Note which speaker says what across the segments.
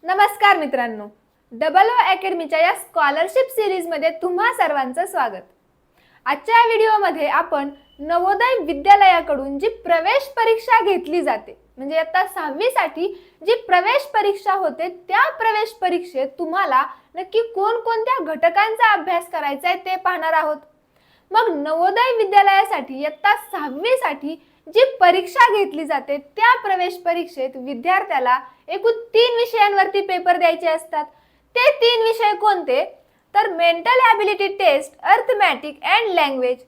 Speaker 1: नमस्कार मित्रांनो, double O अकॅडमीच्या या स्कॉलरशिप सिरीजमध्ये तुम्हा सर्वांचं स्वागत। आजच्या या व्हिडिओमध्ये आपण नवोदय विद्यालयाकडून जी प्रवेश परीक्षा घेतली जाते म्हणजे आता 6वी साठी जी प्रवेश परीक्षा होते त्या प्रवेश परीक्षेत तुम्हाला नक्की कोणकोणत्या घटकांचा अभ्यास करायचा आहे ते पाहणार आहोत। मग नवोदय विद्यालयासाठी इयत्ता 6वी साठी जी परीक्षा घेतली जाते त्या प्रवेश परीक्षेत विद्यार्थ्याला एकूण 3 विषयांवरती पेपर द्यायचे असतात। ते 3 विषय कोणते तर mental ability test, arithmetic and language.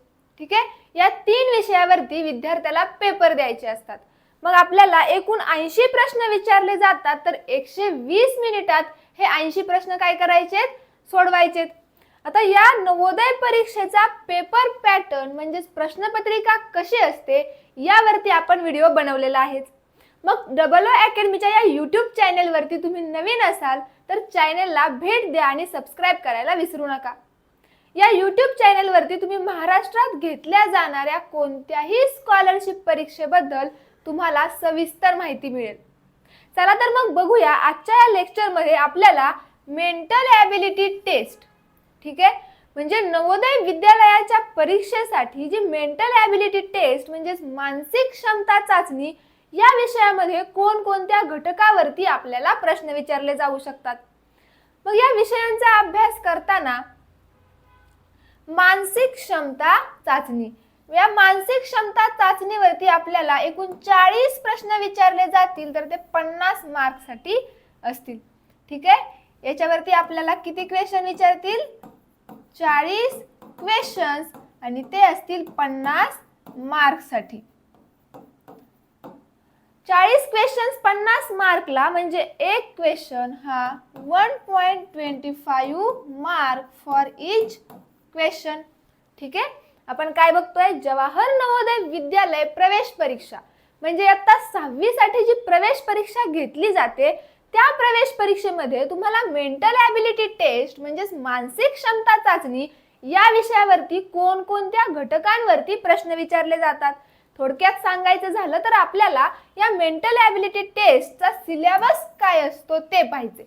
Speaker 1: ठीक आहे, या 3 विषयावरती विद्यार्थ्याला पेपर द्यायचे असतात। मग आपल्याला एकूण 80 प्रश्न विचारले जातात तर 120 मिनिटात हे 80 प्रश्न काय करायचे सोडवायचे। आता या नवोदय परीक्षेचा पेपर पॅटर्न म्हणजे प्रश्नपत्रिका कशी असते यावरती आपण व्हिडिओ बनवलेला आहे। मग डबल ओ अकॅडमीच्या या YouTube चॅनलवरती तुम्ही नवीन असाल तर चॅनलला भेट द्या आणि सबस्क्राइब करायला विसरू नका। या YouTube चॅनलवरती तुम्ही महाराष्ट्रात घेतल्या जाणाऱ्या कोणत्याही स्कॉलरशिप परीक्षेबद्दल तुम्हाला सविस्तर माहिती मिळेल। चला तर मग बघूया आजच्या या लेक्चरमध्ये आपल्याला मेंटल ॲबिलिटी टेस्ट, ठीक आहे, म्हणजे नवोदय विद्यालयाच्या परीक्षेसाठी जी मेंटल ॲबिलिटी टेस्ट म्हणजे मानसिक क्षमता चाचणी या विषयामध्ये कोणकोणत्या घटकावरती आपल्याला प्रश्न विचारले जाऊ शकतात। मग या विषयांचा अभ्यास करताना मानसिक क्षमता चाचणी, या मानसिक क्षमता चाचणीवरती आपल्याला एकूण 40 प्रश्न विचारले जातील तर ते 50 मार्क्ससाठी असतील। ठीक आहे, याच्यावरती आपल्याला किती क्वेश्चन विचारतील 40 क्वेश्चन्स आणि ते असतील 50 मार्क्ससाठी। 40 क्वेश्चन्स 50 मार्कला म्हणजे एक क्वेश्चन हा 1.25 मार्क फॉर इच क्वेश्चन। ठीक आहे, आपण काय बघतोय जवाहर नवोदय विद्यालय प्रवेश परीक्षा म्हणजे आता 6वी साठी जी प्रवेश परीक्षा घेतली जाते त्या प्रवेश परीक्षेमध्ये तुम्हाला मेंटल ॲबिलिटी टेस्ट म्हणजे मानसिक क्षमता चाचणी या विषयावरती कोणकोणत्या घटकांवरती प्रश्न विचारले जातात। थोडक्यात सांगायचं झालं तर आपल्याला या मेंटल ॲबिलिटी टेस्टचा सिलेबस काय असतो ते पाहायचे।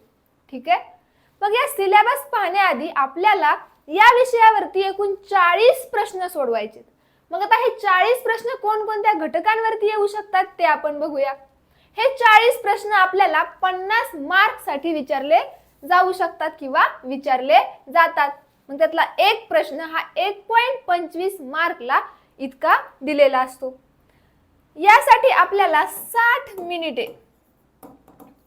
Speaker 1: ठीक आहे, मग या सिलेबस पाहण्याआधी आपल्याला या विषयावरती एकूण 40 प्रश्न सोडवायचे। मग आता हे 40 प्रश्न कोणकोणत्या घटकांवरती येऊ शकतात ते आपण बघूया। हे 40 प्रश्न आपल्याला 50 मार्क्ससाठी विचारले जाऊ शकतात किंवा विचारले जातात। मग त्यातला एक प्रश्न हा 1.25 मार्कला इतका दिलेला असतो। यासाठी आपल्याला 60 मिनिटे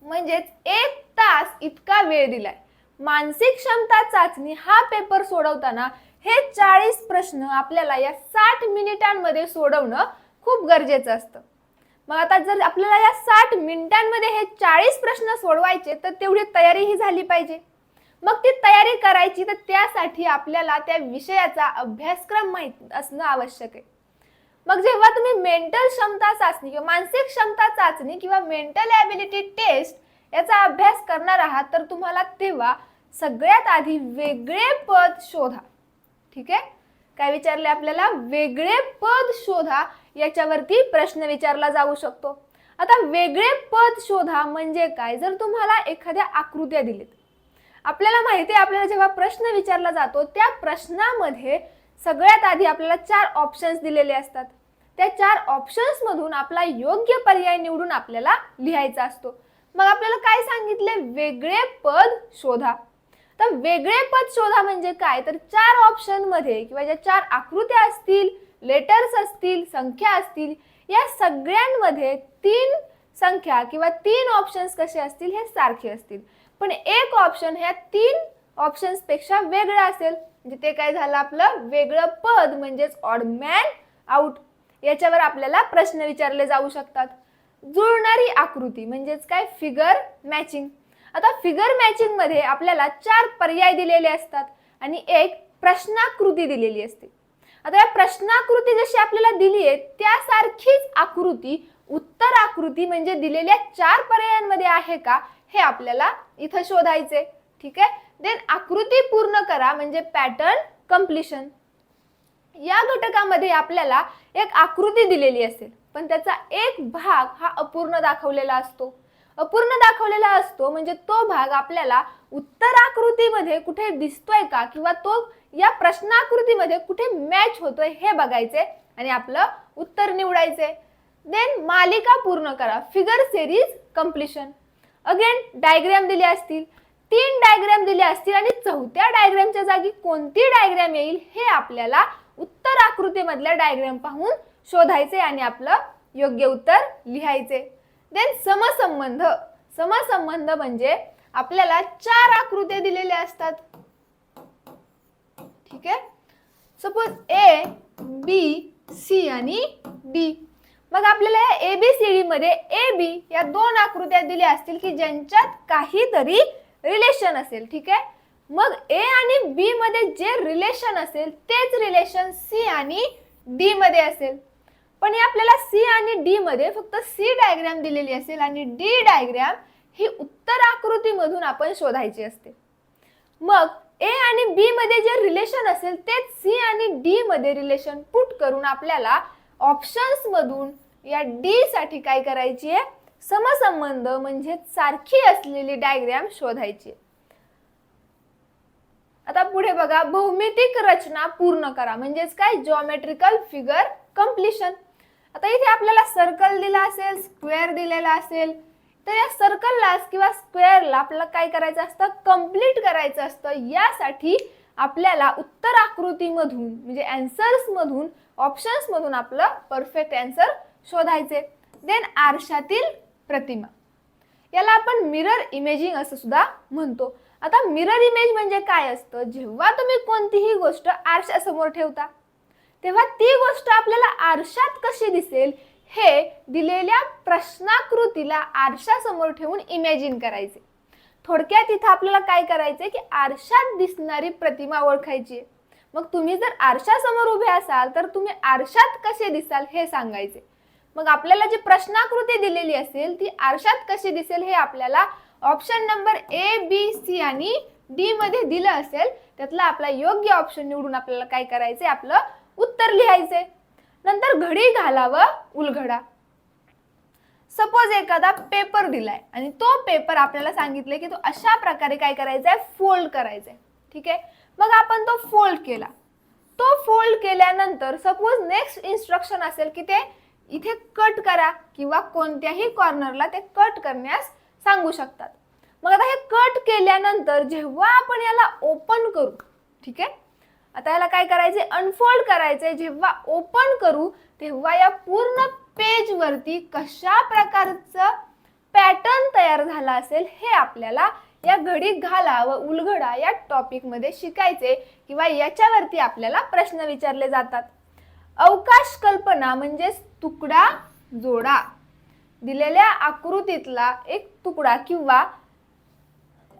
Speaker 1: म्हणजेच 1 तास इतका वेळ दिलाय। मानसिक क्षमता चाचणी हा पेपर सोडवताना हे 40 प्रश्न आपल्याला या 60 मिनिटांमध्ये सोडवणं खूप गरजेचं असतं। मग आता जर आपल्याला या 60 मिनिटांमध्ये हे 40 प्रश्न सोडवायचे तर तेवढी तयारी ही झाली पाहिजे। मग ती तयारी करायची तर त्यासाठी आपल्याला त्या विषयाचा अभ्यासक्रम माहित असणं आवश्यक आहे। मग जेव्हा तुम्ही मेंटल क्षमता चाचणी किंवा मानसिक क्षमता चाचणी किंवा मेंटल ॲबिलिटी टेस्ट याचा अभ्यास करणार आहात तर तुम्हाला तेव्हा सगळ्यात आधी वेगळे पद शोधा। ठीक आहे, काय विचारले आपल्याला वेगळे पद शोधा याच्यावरती प्रश्न विचारला जाऊ शकतो। आता वेगळे पद शोधा म्हणजे काय, जर तुम्हाला एखाद्या आकृत्या दिलेत, आपल्याला माहिती आहे आपल्याला जेव्हा प्रश्न विचारला जातो त्या प्रश्नामध्ये सगळ्यात आधी आपल्याला 4 ऑप्शन्स दिलेले असतात। त्या 4 ऑप्शन्स मधून आपला योग्य पर्याय निवडून आपल्याला लिहायचा असतो। मग आपल्याला काय सांगितले वेगळे पद शोधा। तर वेगळे पद शोधा म्हणजे काय तर 4 ऑप्शन मध्ये किंवा ज्या 4 आकृत्या असतील, लेटर्स असतील, संख्या असतील, या सगळ्यांमध्ये 3 संख्या किंवा 3 ऑप्शन्स कसे असतील हे सारखे असतील, पण एक ऑप्शन ह्या 3 ऑप्शन्स पेक्षा वेगळा असेल म्हणजे ते काय झालं आपलं वेगळं पद म्हणजेच ऑड मॅन आउट। याच्यावर आपल्याला प्रश्न विचारले जाऊ शकतात। जुळणारी आकृती म्हणजेच काय फिगर मॅचिंग। आता फिगर मॅचिंग मध्ये आपल्याला 4 पर्याय दिलेले असतात आणि एक प्रश्नाकृती दिलेली असते। आता या प्रश्नाकृती जशी आपल्याला दिली आहे त्यासारखीच आकृती उत्तर आकृती म्हणजे दिलेल्या 4 पर्यायांमध्ये आहे का हे आपल्याला इथं शोधायचे। ठीक आहे, देन आकृती पूर्ण करा म्हणजे पॅटर्न कंप्लीशन। या घटकामध्ये आपल्याला एक आकृती दिलेली असेल पण त्याचा एक भाग हा अपूर्ण दाखवलेला असतो। अपूर्ण दाखवलेला असतो, म्हणजे तो भाग आपल्याला उत्तराकृतीमध्ये कुठे दिसतोय का किंवा तो या प्रश्नाकृतीमध्ये कुठे मॅच होतोय हे बघायचे आणि आपलं उत्तर निवडायचे. देन मालिका पूर्ण करा, figure series completion. Again diagram दिले असतील, 3 डायग्राम दिले असतील आणि चौथ्या डायग्रामच्या जागी कोणती डायग्राम येईल हे आपल्याला उत्तर आकृतीमधल्या डायग्राम पाहून शोधायचे आणि आपलं योग्य उत्तर लिहायचे. देन समसंबंध. समसंबंध म्हणजे आपल्याला 4 आकृत्या दिलेल्या असतात. ठीक आहे, सपोज ए, बी, सी आणि डी. मग आपल्याला या एबीसीडी मध्ये ए बी या 2 आकृत्या दिल्या असतील की ज्यांच्यात काहीतरी रिलेशन असेल. ठीक आहे, मग ए आणि बी मध्ये जे रिलेशन असेल तेच रिलेशन सी आणि डी मध्ये असेल. पण हे आपल्याला सी आणि डी मध्ये फक्त सी डायग्राम दिलेली असेल आणि डी डायग्राम ही उत्तर आकृतीमधून आपण शोधायची असते. मग ए आणि बी मध्ये जे रिलेशन असेल तेच सी आणि डी मध्ये रिलेशन पुट करून आपल्याला ऑप्शन्स मधून या डी साठी काय करायची आहे, समसंबंध म्हणजे सारखी असलेली डायग्राम शोधायची. आता पुढे बघा, भौमितिक रचना पूर्ण करा म्हणजेच काय, जिओमेट्रिकल फिगर कंप्लीशन. आता इथे आपल्याला सर्कल दिला असेल, स्क्वेअर दिलेला असेल, तर या सर्कलला किंवा स्क्वेअरला आपल्याला काय करायचं असतं, कंप्लीट करायचं असतं. यासाठी आपल्याला उत्तर आकृतीमधून म्हणजे आन्सर्स मधून, ऑप्शन्स मधून आपलं परफेक्ट आन्सर शोधायचे. देन आरशातील प्रतिमा, याला आपण मिरर इमेजिंग असं सुद्धा म्हणतो. आता मिरर इमेज म्हणजे काय असतं, जेव्हा तुम्ही कोणतीही गोष्ट आरशासमोर ठेवता तेव्हा ती गोष्ट आपल्याला आरशात कशी दिसेल हे दिलेल्या प्रश्नाकृतीला आरशासमोर ठेवून इमॅजिन करायचे. थोडक्यात इथं आपल्याला काय करायचंय की आरशात दिसणारी प्रतिमा ओळखायची. मग तुम्ही जर आरशासमोर उभे असाल तर तुम्ही आरशात कसे दिसाल हे सांगायचे. मग आपल्याला जी प्रश्नाकृती दिलेली असेल ती आरशात कशी दिसेल हे आपल्याला option number A, B, C आणि डी मध्ये दिलं असेल त्यातला आपला योग्य ऑप्शन निवडून आपल्याला काय करायचंय, आपलं उत्तर लिहायचे. नंतर घडी घालावं उलघडा. सपोज एखादा पेपर दिलाय आणि तो पेपर आपल्याला सांगितले की तो अशा प्रकारे काय करायचा आहे, फोल्ड करायचा आहे. ठीक आहे, मग आपण तो फोल्ड केला. तो फोल्ड केल्यानंतर सपोज नेक्स्ट इन्स्ट्रक्शन असेल की ते इथे कट करा किंवा कोणत्याही कॉर्नरला ते कट करण्यास सांगू शकतात. मग आता हे कट केल्यानंतर जेव्हा आपण याला ओपन करू, ठीक आहे, आता याला काय करायचे, अनफोल्ड करायचे. जेव्हा ओपन करू तेव्हा या पूर्ण पेज वरती कशा प्रकारचं पॅटर्न तयार झाला असेल हे आपल्याला या घडी घाला व उलघडा या टॉपिक मध्ये शिकायचे किंवा याच्यावरती आपल्याला प्रश्न विचारले जातात. अवकाश कल्पना म्हणजे तुकडा जोडा. दिलेल्या आकृतीतला एक तुकडा किंवा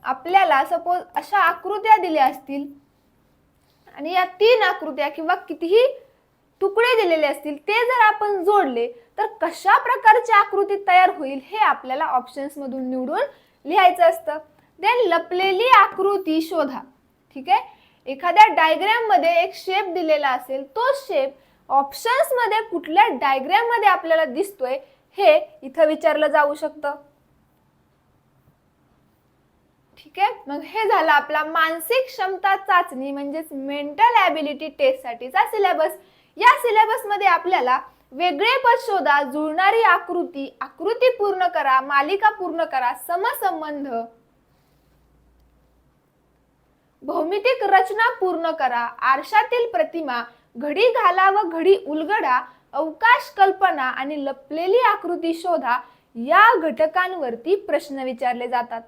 Speaker 1: आपल्याला सपोज अशा आकृत्या दिल्या असतील आणि या 3 आकृत्या किंवा कितीही तुकडे दिलेले असतील ते जर आपण जोडले तर कशा प्रकारची आकृती तयार होईल हे आपल्याला ऑप्शन्स मधून निवडून लिहायचं असतं. देन लपलेली आकृती शोधा. ठीक आहे, एखाद्या डायग्राम मध्ये एक शेप दिलेला असेल, तो शेप ऑप्शन्स मध्ये कुठल्या डायग्राम मध्ये आपल्याला दिसतोय हे इथं विचारलं जाऊ शकतं. ठीक आहे, मग हे झालं आपला मानसिक क्षमता चाचणी म्हणजेच मेंटल ॲबिलिटी टेस्ट साठीचा सिलेबस. या सिलेबस मध्ये आपल्याला वेगळे पद शोधा, जुळणारी आकृती, आकृती पूर्ण करा, मालिका पूर्ण करा, समसंबंध, भौमितिक रचना पूर्ण करा, आरशातील प्रतिमा, घडी घाला व घडी उलगडा, अवकाश कल्पना आणि लपलेली आकृती शोधा या घटकांवरती प्रश्न विचारले जातात.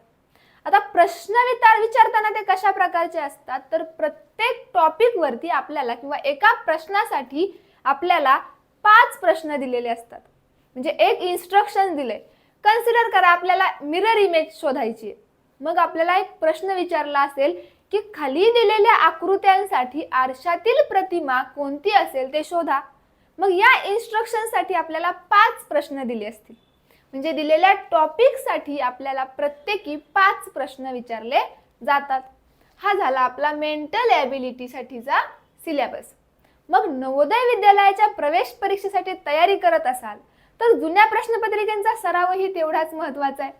Speaker 1: आता प्रश्न विचारताना ते कशा प्रकारचे असतात तर प्रत्येक टॉपिक वरती आपल्याला किंवा एका प्रश्नासाठी आपल्याला 5 प्रश्न दिलेले असतात. म्हणजे एक इन्स्ट्रक्शन दिले. कन्सिडर करा आपल्याला मिरर इमेज शोधायची आहे. मग आपल्याला एक प्रश्न विचारला असेल की खाली दिलेल्या आकृत्यांसाठी आरशातील प्रतिमा कोणती असेल ते शोधा. मग या इन्स्ट्रक्शन साठी आपल्याला 5 प्रश्न दिले असतील. म्हणजे दिलेल्या टॉपिक साठी आपल्याला प्रत्येकी 5 प्रश्न विचारले जातात. हा झाला आपला मेंटल ॲबिलिटी साठीचा सिलेबस. मग नवोदय विद्यालयाच्या प्रवेश परीक्षेसाठी तयारी करत असाल तर जुन्या प्रश्नपत्रिकांचा सरावही तेवढाच महत्त्वाचा आहे.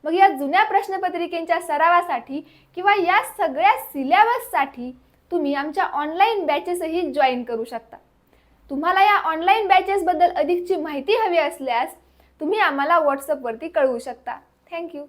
Speaker 1: मग या जुन्या प्रश्नपत्रिकेच्या सरावासाठी किंवा या सगळ्या सिलेबससाठी तुम्ही आमच्या ऑनलाईन बॅचेसही जॉईन करू शकता. तुम्हाला या ऑनलाईन बॅचेसबद्दल अधिकची माहिती हवी असल्यास तुम्ही आम्हाला व्हॉट्सअपवरती कळवू शकता. थँक्यू.